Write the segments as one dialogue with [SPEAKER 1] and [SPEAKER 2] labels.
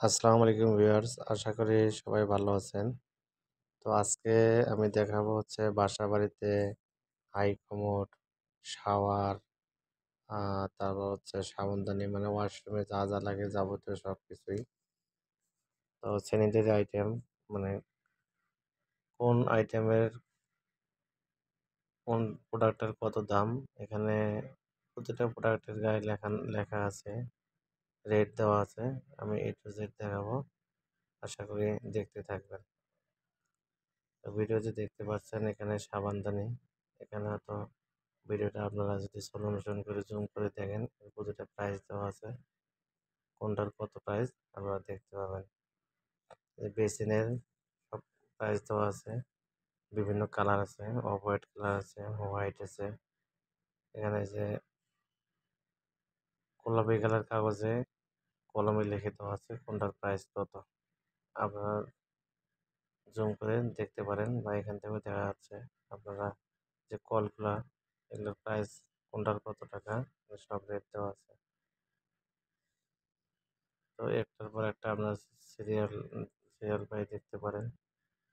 [SPEAKER 1] আসসালামু আলাইকুম ভিউয়ার্স, আশা করি সবাই ভালো আছেন। তো আজকে আমি দেখাবো হচ্ছে বাসা বাড়িতে হাই কমোড, শাওয়ার, তারপর হচ্ছে সাবানদানি মানে ওয়াশরুমে যা যা লাগে যাবতীয় সবকিছুই। তো স্যানিটারি আইটেম মানে কোন আইটেমের কোন প্রোডাক্টের কত দাম, এখানে প্রতিটা প্রোডাক্টের গায়ে লেখা আছে, রেট দেওয়া আছে। আমি A to Z দেখাবো, আশা করি দেখতে থাকবেন। তো ভিডিওতে দেখতে পাচ্ছেন এখানে সাবানদানি, এখানে হয়তো ভিডিওটা আপনারা যদি স্লো মোশন করে জুম করে দেখেন প্রতিটা প্রাইস দেওয়া আছে, কোনটার কত প্রাইস আপনারা দেখতে পাবেন। এই বেসিনের সব প্রাইস দেওয়া আছে, বিভিন্ন কালার আছে, অফ হোয়াইট কালার আছে, হোয়াইট আছে। এখানে যে গোলাপি কালার কাগজে কলমে লিখে দেওয়া আছে কোনটার প্রাইস কত, আপনারা জুম করে দেখতে পারেন বা এখান থেকেও দেখা যাচ্ছে। আপনারা যে কলগুলা, এগুলোর প্রাইস কোনটার কত টাকা সব রেট দেওয়া আছে। তো একটার পর একটা আপনার সিরিয়াল সিরিয়াল বাই দেখতে পারেন।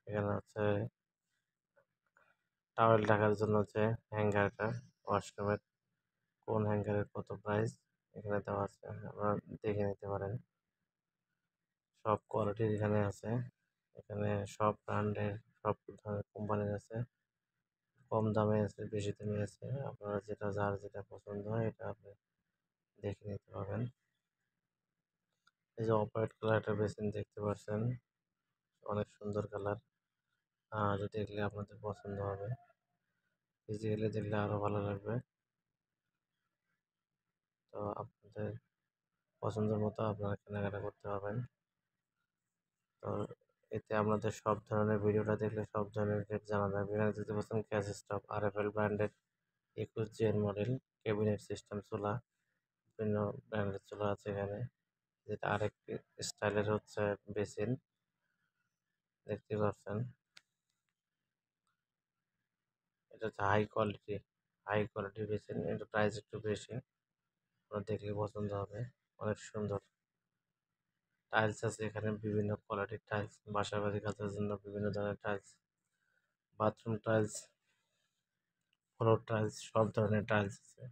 [SPEAKER 1] এখানে হচ্ছে টাওয়েল ঢাকার জন্য যে হ্যাঙ্গারটা, ওয়াশরুমের কোন হ্যাঙ্গারের কত প্রাইস এখানে দেওয়া আছে, আপনারা দেখে নিতে পারেন। সব কোয়ালিটির এখানে আছে, এখানে সব ব্র্যান্ডের সব ধরনের কোম্পানির আছে, কম দামে আছে, বেশি দামে আছে। আপনারা যার যেটা পছন্দ হয় এটা আপনি দেখে নিতে পারবেন। এই যে অফ হোয়াইট কালার একটা বেসিন দেখতে পাচ্ছেন, অনেক সুন্দর কালার, দেখলে আপনাদের পছন্দ হবে, ফিজিক্যালি দেখলে আরো ভালো লাগবে। তো আপনাদের পছন্দের মতো আপনারা কেনাকাটা করতে পারবেন। তো এতে আপনাদের সব ধরনের ভিডিওটা দেখলে সব ধরনের রেট জানা যাবে। এখানে দেখতে পাচ্ছেন গ্যাস স্টোভ, RFL ব্র্যান্ডের 21 মডেল ক্যাবিনেট সিস্টেম চুলা, বিভিন্ন ব্র্যান্ডের চুলা আছে এখানে। যেটা আরেকটি স্টাইলের হচ্ছে বেসিন দেখতে পাচ্ছেন, এটা হচ্ছে হাই কোয়ালিটি বেসিন, এটা প্রাইস একটু বেশি, আপনার দেখলে পছন্দ হবে, অনেক সুন্দর। টাইলস আছে এখানে, বিভিন্ন কোয়ালিটির টাইলস, বাসা বাড়ি কাচার জন্য বিভিন্ন ধরনের tiles, bathroom tiles, floor tiles, সব ধরনের টাইলস আছে।